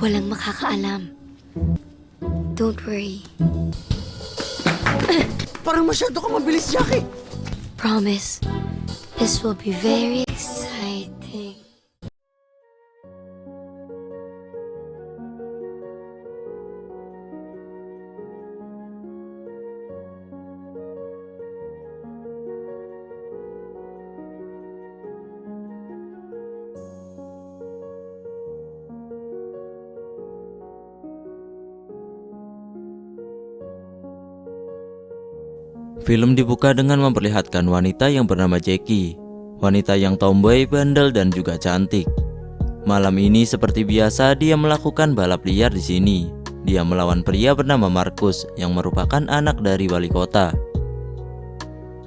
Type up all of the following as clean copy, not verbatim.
Walang makakaalam. Don't worry. Parang masyado ka mabilis, Jackie. Promise, this will be very exciting. Film dibuka dengan memperlihatkan wanita yang bernama Jackie. Wanita yang tomboy, bandel, dan juga cantik. Malam ini seperti biasa dia melakukan balap liar di sini. Dia melawan pria bernama Markus yang merupakan anak dari wali kota.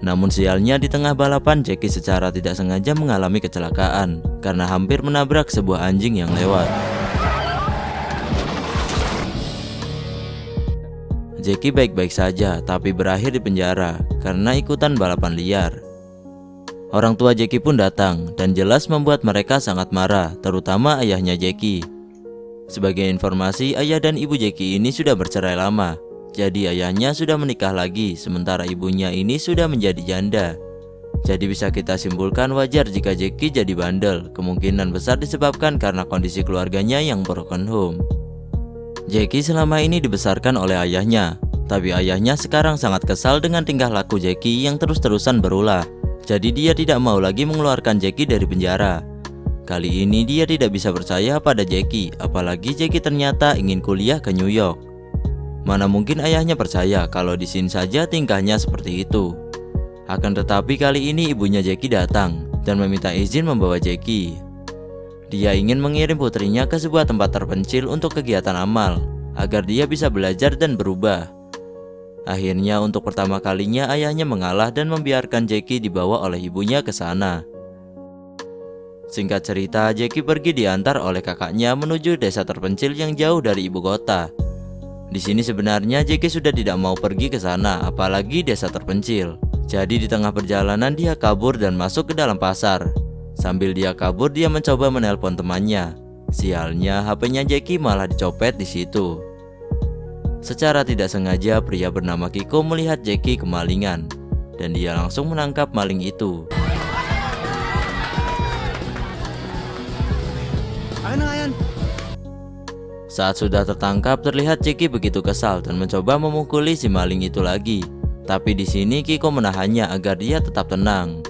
Namun sialnya di tengah balapan Jackie secara tidak sengaja mengalami kecelakaan karena hampir menabrak sebuah anjing yang lewat. Jackie baik-baik saja tapi berakhir di penjara karena ikutan balapan liar. Orang tua Jackie pun datang dan jelas membuat mereka sangat marah, terutama ayahnya Jackie. Sebagai informasi, ayah dan ibu Jackie ini sudah bercerai lama. Jadi ayahnya sudah menikah lagi, sementara ibunya ini sudah menjadi janda. Jadi bisa kita simpulkan wajar jika Jackie jadi bandel, kemungkinan besar disebabkan karena kondisi keluarganya yang broken home. Jackie selama ini dibesarkan oleh ayahnya, tapi ayahnya sekarang sangat kesal dengan tingkah laku Jackie yang terus-terusan berulah. Jadi dia tidak mau lagi mengeluarkan Jackie dari penjara. Kali ini dia tidak bisa percaya pada Jackie, apalagi Jackie ternyata ingin kuliah ke New York. Mana mungkin ayahnya percaya kalau di sini saja tingkahnya seperti itu. Akan tetapi kali ini ibunya Jackie datang dan meminta izin membawa Jackie. Dia ingin mengirim putrinya ke sebuah tempat terpencil untuk kegiatan amal, agar dia bisa belajar dan berubah. Akhirnya untuk pertama kalinya ayahnya mengalah dan membiarkan Jackie dibawa oleh ibunya ke sana. Singkat cerita, Jackie pergi diantar oleh kakaknya menuju desa terpencil yang jauh dari ibu kota. Di sini sebenarnya Jackie sudah tidak mau pergi ke sana, apalagi desa terpencil. Jadi di tengah perjalanan dia kabur dan masuk ke dalam pasar. Sambil dia kabur, dia mencoba menelpon temannya. Sialnya, HP-nya Jackie malah dicopet di situ. Secara tidak sengaja, pria bernama Kiko melihat Jackie kemalingan, dan dia langsung menangkap maling itu. Ayan na nga yan. Saat sudah tertangkap, terlihat Jackie begitu kesal dan mencoba memukuli si maling itu lagi. Tapi di sini Kiko menahannya agar dia tetap tenang.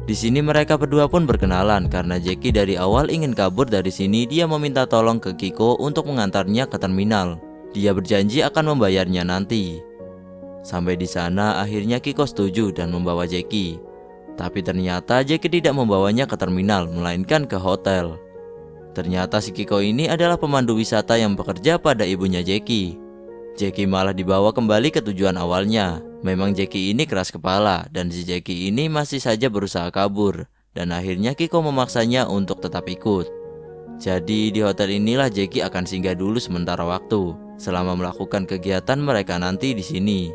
Di sini mereka berdua pun berkenalan karena Jackie dari awal ingin kabur dari sini. Dia meminta tolong ke Kiko untuk mengantarnya ke terminal. Dia berjanji akan membayarnya nanti. Sampai di sana akhirnya Kiko setuju dan membawa Jackie. Tapi ternyata Jackie tidak membawanya ke terminal, melainkan ke hotel. Ternyata si Kiko ini adalah pemandu wisata yang bekerja pada ibunya Jackie. Jackie malah dibawa kembali ke tujuan awalnya. Memang Jackie ini keras kepala dan si Jackie ini masih saja berusaha kabur. Dan akhirnya Kiko memaksanya untuk tetap ikut. Jadi di hotel inilah Jackie akan singgah dulu sementara waktu selama melakukan kegiatan mereka nanti di sini.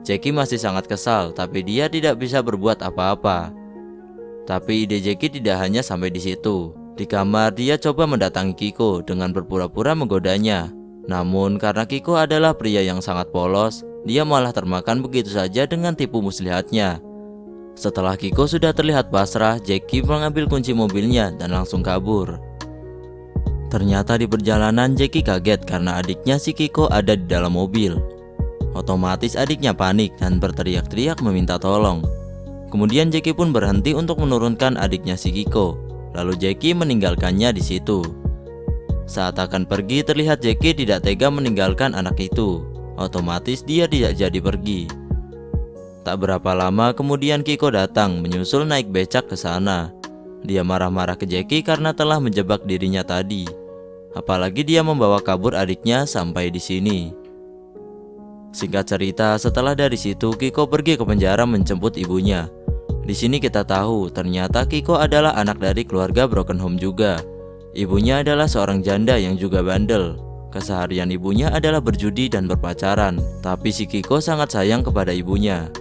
Jackie masih sangat kesal tapi dia tidak bisa berbuat apa-apa. Tapi ide Jackie tidak hanya sampai di situ. Di kamar dia coba mendatangi Kiko dengan berpura-pura menggodanya. Namun karena Kiko adalah pria yang sangat polos, dia malah termakan begitu saja dengan tipu muslihatnya. Setelah Kiko sudah terlihat pasrah, Jackie mengambil kunci mobilnya dan langsung kabur. Ternyata di perjalanan Jackie kaget karena adiknya si Kiko ada di dalam mobil. Otomatis adiknya panik dan berteriak-teriak meminta tolong. Kemudian Jackie pun berhenti untuk menurunkan adiknya si Kiko. Lalu Jackie meninggalkannya di situ. Saat akan pergi, terlihat Jackie tidak tega meninggalkan anak itu. Otomatis dia tidak jadi pergi. Tak berapa lama kemudian Kiko datang menyusul naik becak ke sana. Dia marah-marah ke Jackie karena telah menjebak dirinya tadi. Apalagi dia membawa kabur adiknya sampai di sini. Singkat cerita, setelah dari situ Kiko pergi ke penjara menjemput ibunya. Di sini kita tahu ternyata Kiko adalah anak dari keluarga broken home juga. Ibunya adalah seorang janda yang juga bandel. Keseharian ibunya adalah berjudi dan berpacaran. Tapi si Kiko sangat sayang kepada ibunya.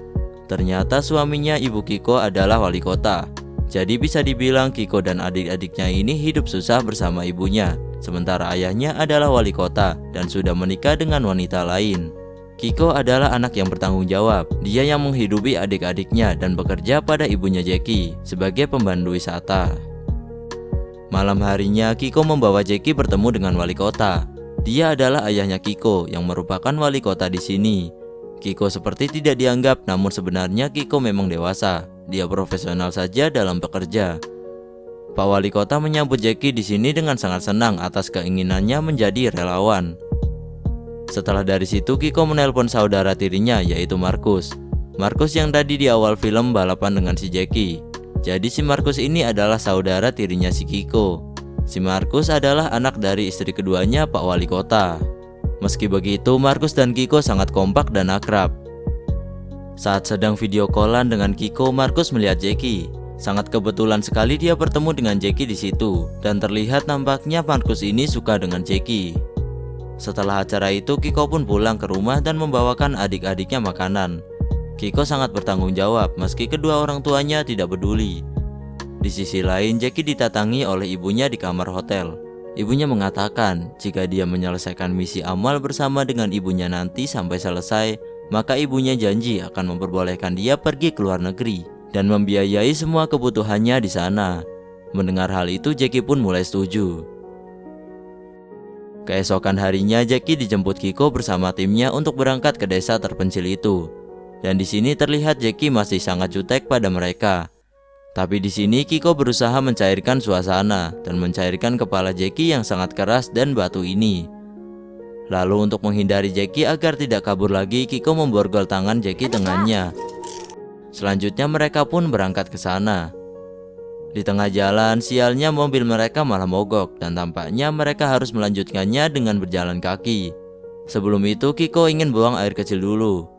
Ternyata suaminya ibu Kiko adalah wali kota. Jadi bisa dibilang Kiko dan adik-adiknya ini hidup susah bersama ibunya, sementara ayahnya adalah wali kota dan sudah menikah dengan wanita lain. Kiko adalah anak yang bertanggung jawab. Dia yang menghidupi adik-adiknya dan bekerja pada ibunya Jackie sebagai pembantu wisata. Malam harinya Kiko membawa Jackie bertemu dengan wali kota. Dia adalah ayahnya Kiko yang merupakan wali kota di sini. Kiko seperti tidak dianggap, namun sebenarnya Kiko memang dewasa. Dia profesional saja dalam bekerja. Pak wali kota menyambut Jackie di sini dengan sangat senang atas keinginannya menjadi relawan. Setelah dari situ Kiko menelpon saudara tirinya yaitu Markus. Markus yang tadi di awal film balapan dengan si Jackie. Jadi si Markus ini adalah saudara tirinya si Kiko. Si Markus adalah anak dari istri keduanya Pak Wali Kota. Meski begitu Markus dan Kiko sangat kompak dan akrab. Saat sedang video callan dengan Kiko, Markus melihat Jackie. Sangat kebetulan sekali dia bertemu dengan Jackie di situ dan terlihat nampaknya Markus ini suka dengan Jackie. Setelah acara itu, Kiko pun pulang ke rumah dan membawakan adik-adiknya makanan. Kiko sangat bertanggung jawab meski kedua orang tuanya tidak peduli. Di sisi lain, Jackie ditatangi oleh ibunya di kamar hotel. Ibunya mengatakan jika dia menyelesaikan misi amal bersama dengan ibunya nanti sampai selesai, maka ibunya janji akan memperbolehkan dia pergi ke luar negeri dan membiayai semua kebutuhannya di sana. Mendengar hal itu, Jackie pun mulai setuju. Keesokan harinya Jackie dijemput Kiko bersama timnya untuk berangkat ke desa terpencil itu. Dan di sini terlihat Jackie masih sangat jutek pada mereka. Tapi di sini Kiko berusaha mencairkan suasana dan mencairkan kepala Jackie yang sangat keras dan batu ini. Lalu untuk menghindari Jackie agar tidak kabur lagi, Kiko memborgol tangan Jackie dengannya. Selanjutnya mereka pun berangkat ke sana. Di tengah jalan, sialnya mobil mereka malah mogok dan tampaknya mereka harus melanjutkannya dengan berjalan kaki. Sebelum itu, Kiko ingin buang air kecil dulu.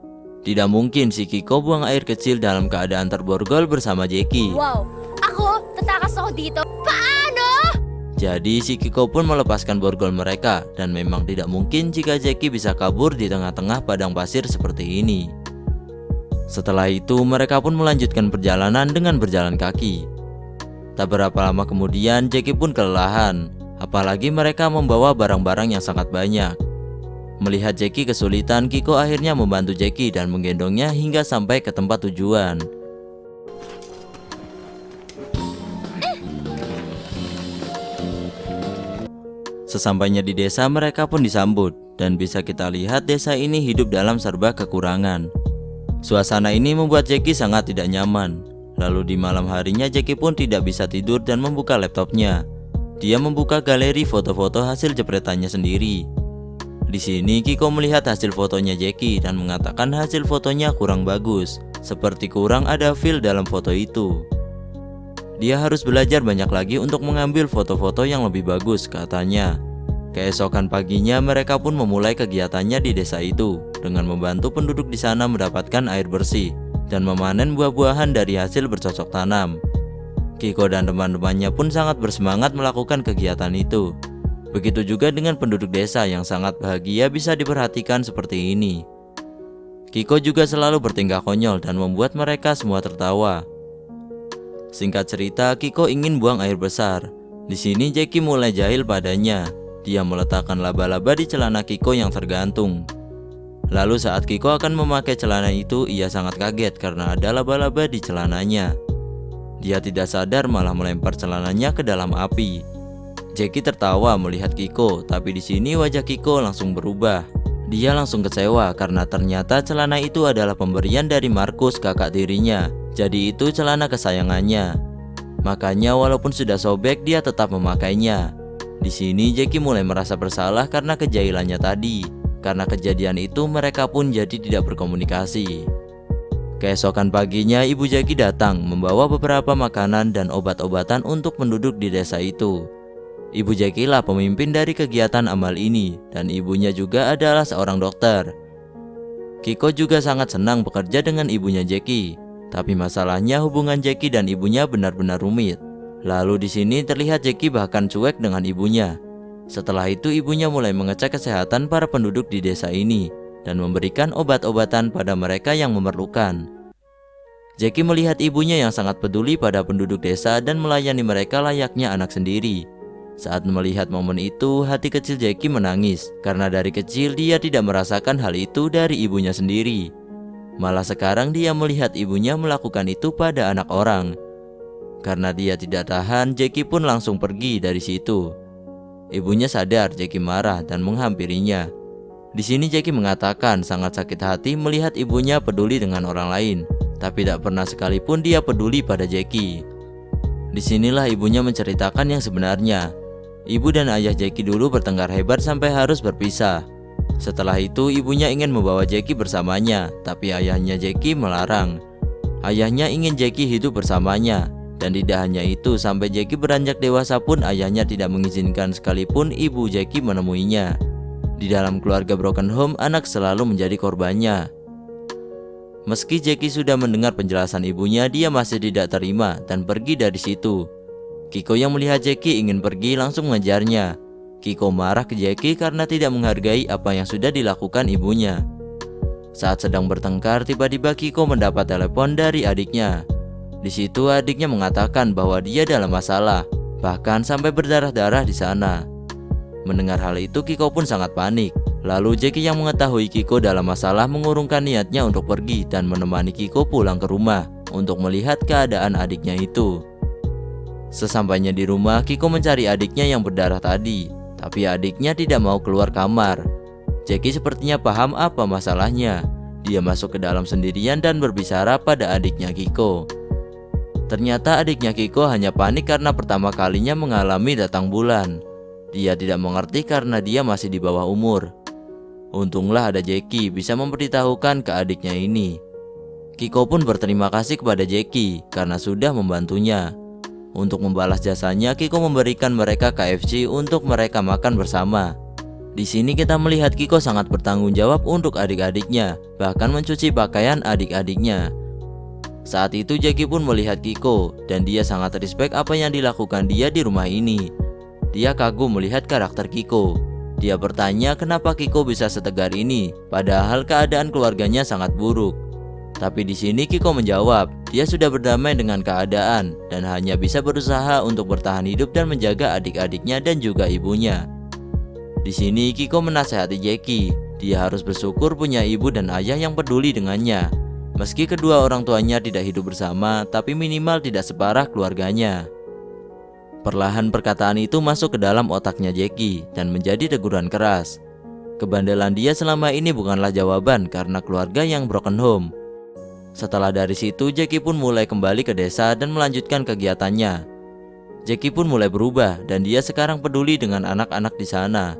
Tidak mungkin si Kiko buang air kecil dalam keadaan terborgol bersama Jackie. Wow, ako, tatakas ako dito. Paano? Jadi si Kiko pun melepaskan borgol mereka dan memang tidak mungkin jika Jackie bisa kabur di tengah-tengah padang pasir seperti ini. Setelah itu, mereka pun melanjutkan perjalanan dengan berjalan kaki. Tak berapa lama kemudian Jackie pun kelelahan, apalagi mereka membawa barang-barang yang sangat banyak. Melihat Jackie kesulitan, Kiko akhirnya membantu Jackie dan menggendongnya hingga sampai ke tempat tujuan. Sesampainya di desa, mereka pun disambut dan bisa kita lihat desa ini hidup dalam serba kekurangan. Suasana ini membuat Jackie sangat tidak nyaman. Lalu di malam harinya Jackie pun tidak bisa tidur dan membuka laptopnya. Dia membuka galeri foto-foto hasil jepretannya sendiri. Di sini Kiko melihat hasil fotonya Jackie dan mengatakan hasil fotonya kurang bagus, seperti kurang ada feel dalam foto itu. Dia harus belajar banyak lagi untuk mengambil foto-foto yang lebih bagus, katanya. Keesokan paginya mereka pun memulai kegiatannya di desa itu dengan membantu penduduk di sana mendapatkan air bersih dan memanen buah-buahan dari hasil bercocok tanam. Kiko dan teman-temannya pun sangat bersemangat melakukan kegiatan itu. Begitu juga dengan penduduk desa yang sangat bahagia bisa diperhatikan seperti ini. Kiko juga selalu bertingkah konyol dan membuat mereka semua tertawa. Singkat cerita, Kiko ingin buang air besar. Di sini Jackie mulai jahil padanya. Dia meletakkan laba-laba di celana Kiko yang tergantung. Lalu saat Kiko akan memakai celana itu, ia sangat kaget karena ada laba-laba di celananya. Dia tidak sadar malah melempar celananya ke dalam api. Jackie tertawa melihat Kiko, tapi di sini wajah Kiko langsung berubah. Dia langsung kecewa karena ternyata celana itu adalah pemberian dari Markus, kakak tirinya. Jadi itu celana kesayangannya. Makanya walaupun sudah sobek, dia tetap memakainya. Di sini Jackie mulai merasa bersalah karena kejahilannya tadi. Karena kejadian itu mereka pun jadi tidak berkomunikasi. Keesokan paginya ibu Jackie datang membawa beberapa makanan dan obat-obatan untuk penduduk di desa itu. Ibu Jackie lah pemimpin dari kegiatan amal ini dan ibunya juga adalah seorang dokter. Kiko juga sangat senang bekerja dengan ibunya Jackie. Tapi masalahnya hubungan Jackie dan ibunya benar-benar rumit. Lalu di sini terlihat Jackie bahkan cuek dengan ibunya. Setelah itu ibunya mulai mengecek kesehatan para penduduk di desa ini dan memberikan obat-obatan pada mereka yang memerlukan. Jackie melihat ibunya yang sangat peduli pada penduduk desa dan melayani mereka layaknya anak sendiri. Saat melihat momen itu, hati kecil Jackie menangis karena dari kecil dia tidak merasakan hal itu dari ibunya sendiri. Malah sekarang dia melihat ibunya melakukan itu pada anak orang. Karena dia tidak tahan, Jackie pun langsung pergi dari situ. Ibunya sadar Jackie marah dan menghampirinya. Di sini Jackie mengatakan sangat sakit hati melihat ibunya peduli dengan orang lain, tapi tak pernah sekalipun dia peduli pada Jackie. Disinilah ibunya menceritakan yang sebenarnya. Ibu dan ayah Jackie dulu bertengkar hebat sampai harus berpisah. Setelah itu ibunya ingin membawa Jackie bersamanya, tapi ayahnya Jackie melarang. Ayahnya ingin Jackie hidup bersamanya. Dan tidak hanya itu, sampai Jackie beranjak dewasa pun ayahnya tidak mengizinkan sekalipun ibu Jackie menemuinya. Di dalam keluarga broken home, anak selalu menjadi korbannya. Meski Jackie sudah mendengar penjelasan ibunya, dia masih tidak terima dan pergi dari situ. Kiko yang melihat Jackie ingin pergi langsung mengejarnya. Kiko marah ke Jackie karena tidak menghargai apa yang sudah dilakukan ibunya. Saat sedang bertengkar, tiba-tiba Kiko mendapat telepon dari adiknya. Di situ adiknya mengatakan bahwa dia dalam masalah, bahkan sampai berdarah-darah di sana. Mendengar hal itu, Kiko pun sangat panik. Lalu Jackie yang mengetahui Kiko dalam masalah mengurungkan niatnya untuk pergi dan menemani Kiko pulang ke rumah untuk melihat keadaan adiknya itu. Sesampainya di rumah, Kiko mencari adiknya yang berdarah tadi, tapi adiknya tidak mau keluar kamar. Jackie sepertinya paham apa masalahnya. Dia masuk ke dalam sendirian dan berbicara pada adiknya Kiko. Ternyata adiknya Kiko hanya panik karena pertama kalinya mengalami datang bulan. Dia tidak mengerti karena dia masih di bawah umur. Untunglah ada Jackie bisa memberitahukan ke adiknya ini. Kiko pun berterima kasih kepada Jackie karena sudah membantunya. Untuk membalas jasanya, Kiko memberikan mereka KFC untuk mereka makan bersama. Di sini kita melihat Kiko sangat bertanggung jawab untuk adik-adiknya, bahkan mencuci pakaian adik-adiknya. Saat itu Jackie pun melihat Kiko dan dia sangat respect apa yang dilakukan dia di rumah ini. Dia kagum melihat karakter Kiko. Dia bertanya kenapa Kiko bisa setegar ini, padahal keadaan keluarganya sangat buruk. Tapi di sini Kiko menjawab, dia sudah berdamai dengan keadaan dan hanya bisa berusaha untuk bertahan hidup dan menjaga adik-adiknya dan juga ibunya. Di sini Kiko menasehati Jackie, dia harus bersyukur punya ibu dan ayah yang peduli dengannya. Meski kedua orang tuanya tidak hidup bersama, tapi minimal tidak separah keluarganya. Perlahan perkataan itu masuk ke dalam otaknya Jackie dan menjadi teguran keras. Kebandelan dia selama ini bukanlah jawaban karena keluarga yang broken home. Setelah dari situ, Jackie pun mulai kembali ke desa dan melanjutkan kegiatannya. Jackie pun mulai berubah dan dia sekarang peduli dengan anak-anak di sana.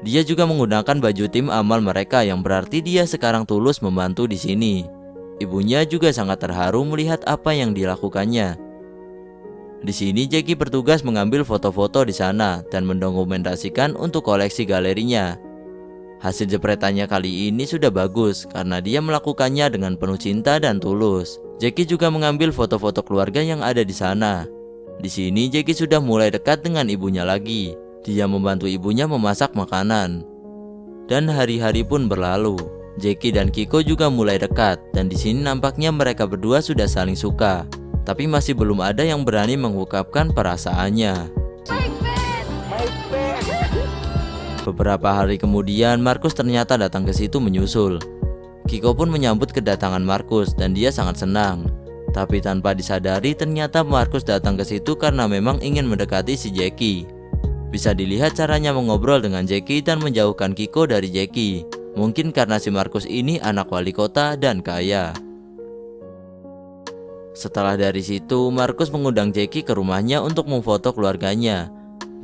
Dia juga menggunakan baju tim amal mereka yang berarti dia sekarang tulus membantu di sini. Ibunya juga sangat terharu melihat apa yang dilakukannya. Di sini Jackie bertugas mengambil foto-foto di sana dan mendokumentasikan untuk koleksi galerinya. Hasil jepretannya kali ini sudah bagus karena dia melakukannya dengan penuh cinta dan tulus. Jackie juga mengambil foto-foto keluarga yang ada di sana. Di sini Jackie sudah mulai dekat dengan ibunya lagi. Dia membantu ibunya memasak makanan. Dan hari-hari pun berlalu. Jackie dan Kiko juga mulai dekat dan di sini nampaknya mereka berdua sudah saling suka. Tapi masih belum ada yang berani mengungkapkan perasaannya. Beberapa hari kemudian, Markus ternyata datang ke situ menyusul. Kiko pun menyambut kedatangan Markus dan dia sangat senang. Tapi tanpa disadari, ternyata Markus datang ke situ karena memang ingin mendekati si Jackie. Bisa dilihat caranya mengobrol dengan Jackie dan menjauhkan Kiko dari Jackie. Mungkin karena si Markus ini anak wali kota dan kaya. Setelah dari situ, Markus mengundang Jackie ke rumahnya untuk memfoto keluarganya.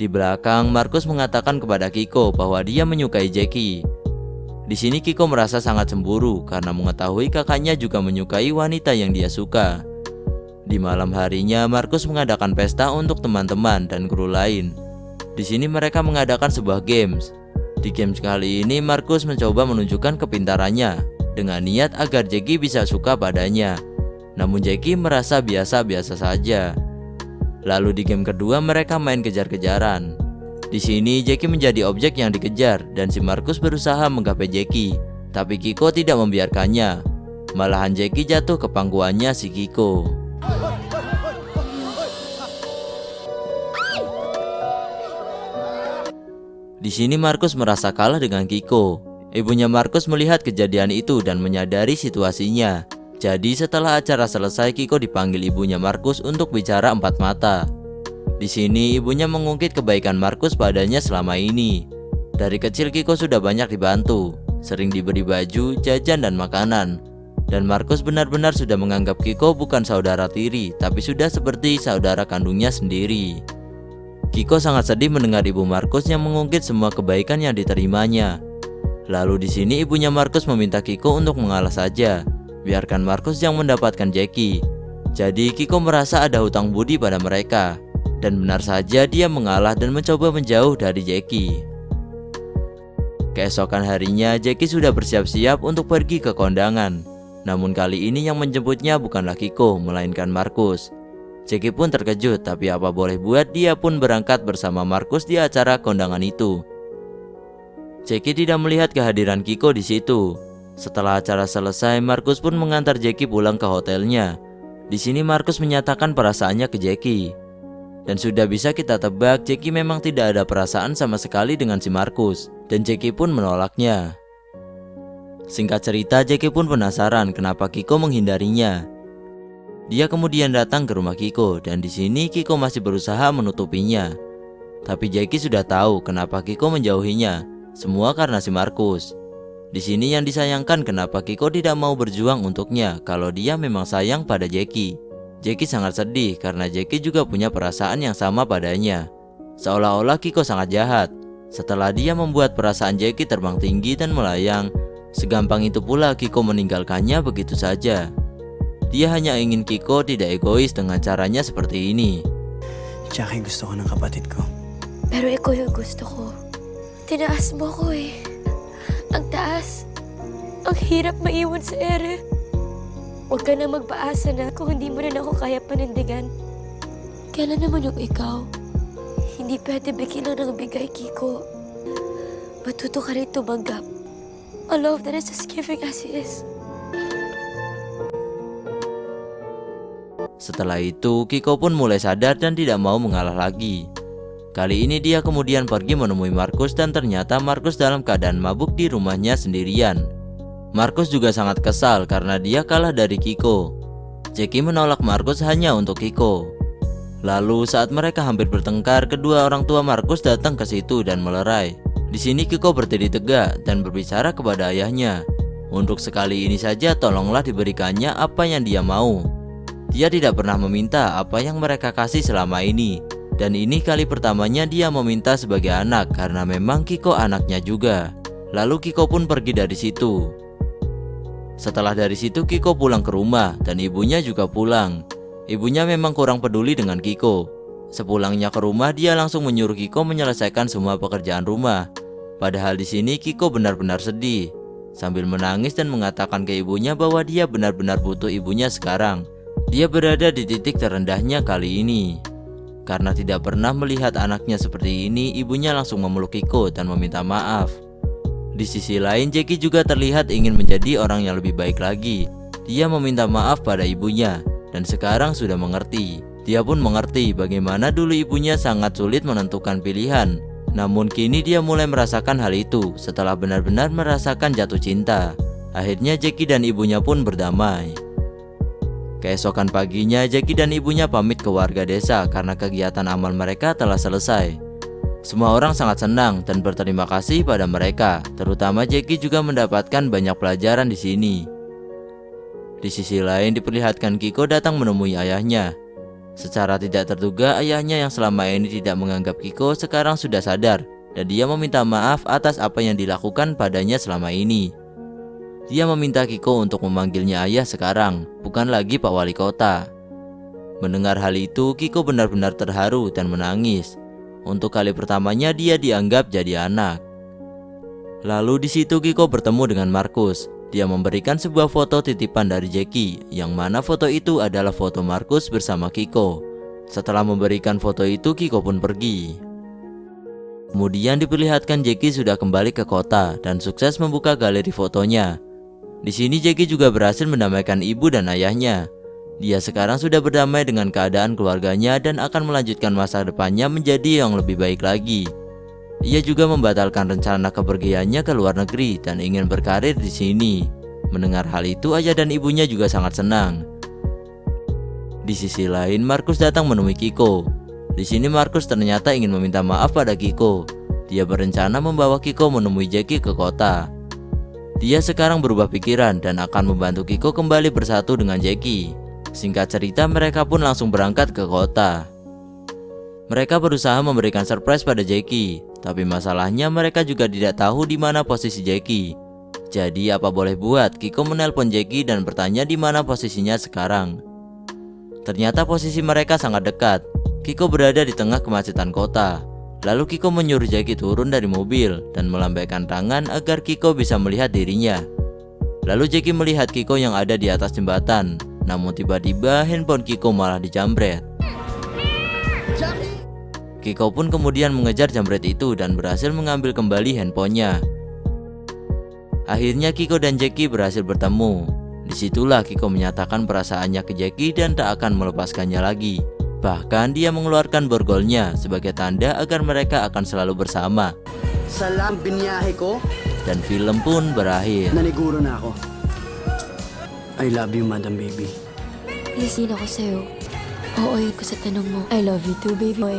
Di belakang, Markus mengatakan kepada Kiko bahwa dia menyukai Jackie. Di sini Kiko merasa sangat cemburu karena mengetahui kakaknya juga menyukai wanita yang dia suka. Di malam harinya, Markus mengadakan pesta untuk teman-teman dan kru lain. Di sini mereka mengadakan sebuah games. Di games kali ini, Markus mencoba menunjukkan kepintarannya dengan niat agar Jackie bisa suka padanya. Namun Jackie merasa biasa-biasa saja. Lalu di game kedua mereka main kejar-kejaran. Di sini Jackie menjadi objek yang dikejar dan si Markus berusaha menggapai Jackie, tapi Kiko tidak membiarkannya. Malahan Jackie jatuh ke pangkuannya si Kiko. Di sini Markus merasa kalah dengan Kiko. Ibunya Markus melihat kejadian itu dan menyadari situasinya. Jadi setelah acara selesai, Kiko dipanggil ibunya Markus untuk bicara empat mata. Di sini ibunya mengungkit kebaikan Markus padanya selama ini. Dari kecil Kiko sudah banyak dibantu, sering diberi baju, jajan dan makanan. Dan Markus benar-benar sudah menganggap Kiko bukan saudara tiri, tapi sudah seperti saudara kandungnya sendiri. Kiko sangat sedih mendengar ibu Markus yang mengungkit semua kebaikan yang diterimanya. Lalu di sini ibunya Markus meminta Kiko untuk mengalah saja, biarkan Markus yang mendapatkan Jackie. Jadi Kiko merasa ada hutang budi pada mereka, dan benar saja dia mengalah dan mencoba menjauh dari Jackie. Keesokan harinya Jackie sudah bersiap-siap untuk pergi ke kondangan. Namun kali ini yang menjemputnya bukanlah Kiko, melainkan Markus. Jackie pun terkejut, tapi apa boleh buat, dia pun berangkat bersama Markus di acara kondangan itu. Jackie tidak melihat kehadiran Kiko di situ. Setelah acara selesai, Markus pun mengantar Jackie pulang ke hotelnya. Di sini Markus menyatakan perasaannya ke Jackie. Dan sudah bisa kita tebak, Jackie memang tidak ada perasaan sama sekali dengan si Markus, dan Jackie pun menolaknya. Singkat cerita, Jackie pun penasaran kenapa Kiko menghindarinya. Dia kemudian datang ke rumah Kiko, dan di sini Kiko masih berusaha menutupinya. Tapi Jackie sudah tahu kenapa Kiko menjauhinya, semua karena si Markus. Di sini yang disayangkan kenapa Kiko tidak mau berjuang untuknya kalau dia memang sayang pada Jackie. Jackie sangat sedih karena Jackie juga punya perasaan yang sama padanya. Seolah-olah Kiko sangat jahat. Setelah dia membuat perasaan Jackie terbang tinggi dan melayang, segampang itu pula Kiko meninggalkannya begitu saja. Dia hanya ingin Kiko tidak egois dengan caranya seperti ini. Jackie, gusto ko ng kapatid ko. Pero ikaw yung gusto ko. Tinaas mo ko eh. Ang taas. Ang hirap maiwan sa ere. Huwag ka na magpaasa na kung hindi mo rin ako kaya panindigan. Kailan naman yung ikaw? Hindi pwede bigyan lang ng bigay, Kiko. Matuto ka rin tumanggap. A love that is as giving as he is. Setelah itu, Kiko pun mulai sadar dan tidak mau mengalah lagi. Kali ini dia kemudian pergi menemui Markus dan ternyata Markus dalam keadaan mabuk di rumahnya sendirian. Markus juga sangat kesal karena dia kalah dari Kiko. Jackie menolak Markus hanya untuk Kiko. Lalu saat mereka hampir bertengkar, kedua orang tua Markus datang ke situ dan melerai. Di sini Kiko berdiri tegak dan berbicara kepada ayahnya. Untuk sekali ini saja tolonglah diberikannya apa yang dia mau. Dia tidak pernah meminta apa yang mereka kasih selama ini. Dan ini kali pertamanya dia meminta sebagai anak karena memang Kiko anaknya juga. Lalu Kiko pun pergi dari situ. Setelah dari situ Kiko pulang ke rumah dan ibunya juga pulang. Ibunya memang kurang peduli dengan Kiko. Sepulangnya ke rumah dia langsung menyuruh Kiko menyelesaikan semua pekerjaan rumah. Padahal di sini Kiko benar-benar sedih, sambil menangis dan mengatakan ke ibunya bahwa dia benar-benar butuh ibunya sekarang. Dia berada di titik terendahnya kali ini. Karena tidak pernah melihat anaknya seperti ini, ibunya langsung memeluk Kiko dan meminta maaf. Di sisi lain, Jackie juga terlihat ingin menjadi orang yang lebih baik lagi. Dia meminta maaf pada ibunya dan sekarang sudah mengerti. Dia pun mengerti bagaimana dulu ibunya sangat sulit menentukan pilihan. Namun kini dia mulai merasakan hal itu setelah benar-benar merasakan jatuh cinta. Akhirnya Jackie dan ibunya pun berdamai. Keesokan paginya, Jackie dan ibunya pamit ke warga desa karena kegiatan amal mereka telah selesai. Semua orang sangat senang dan berterima kasih pada mereka. Terutama Jackie juga mendapatkan banyak pelajaran di sini. Di sisi lain, diperlihatkan Kiko datang menemui ayahnya. Secara tidak terduga, ayahnya yang selama ini tidak menganggap Kiko sekarang sudah sadar dan dia meminta maaf atas apa yang dilakukan padanya selama ini. Dia meminta Kiko untuk memanggilnya ayah sekarang, bukan lagi Pak Wali Kota. Mendengar hal itu, Kiko benar-benar terharu dan menangis. Untuk kali pertamanya dia dianggap jadi anak. Lalu di situ Kiko bertemu dengan Markus. Dia memberikan sebuah foto titipan dari Jackie, yang mana foto itu adalah foto Markus bersama Kiko. Setelah memberikan foto itu, Kiko pun pergi. Kemudian diperlihatkan Jackie sudah kembali ke kota dan sukses membuka galeri fotonya. Di sini Jackie juga berhasil mendamaikan ibu dan ayahnya. Dia sekarang sudah berdamai dengan keadaan keluarganya dan akan melanjutkan masa depannya menjadi yang lebih baik lagi. Ia juga membatalkan rencana kepergiannya ke luar negeri dan ingin berkarir di sini. Mendengar hal itu, ayah dan ibunya juga sangat senang. Di sisi lain, Markus datang menemui Kiko. Di sini Markus ternyata ingin meminta maaf pada Kiko. Dia berencana membawa Kiko menemui Jackie ke kota. Dia sekarang berubah pikiran dan akan membantu Kiko kembali bersatu dengan Jackie. Singkat cerita, mereka pun langsung berangkat ke kota. Mereka berusaha memberikan surprise pada Jackie, tapi masalahnya mereka juga tidak tahu di mana posisi Jackie. Jadi apa boleh buat, Kiko menelpon Jackie dan bertanya di mana posisinya sekarang. Ternyata posisi mereka sangat dekat. Kiko berada di tengah kemacetan kota. Lalu Kiko menyuruh Jackie turun dari mobil dan melambaikan tangan agar Kiko bisa melihat dirinya. Lalu Jackie melihat Kiko yang ada di atas jembatan. Namun tiba-tiba handphone Kiko malah dijamret. Kiko pun kemudian mengejar jambret itu dan berhasil mengambil kembali handphonenya. Akhirnya Kiko dan Jackie berhasil bertemu. Disitulah Kiko menyatakan perasaannya ke Jackie dan tak akan melepaskannya lagi. Bahkan dia mengeluarkan borgolnya sebagai tanda agar mereka akan selalu bersama. Salam binyahe ko. Dan film pun berakhir. Naniguro na ako. I love you, Madam Baby. Lisin ako sa'yo. Oo, ko sa tanong mo. I love you too, baby boy.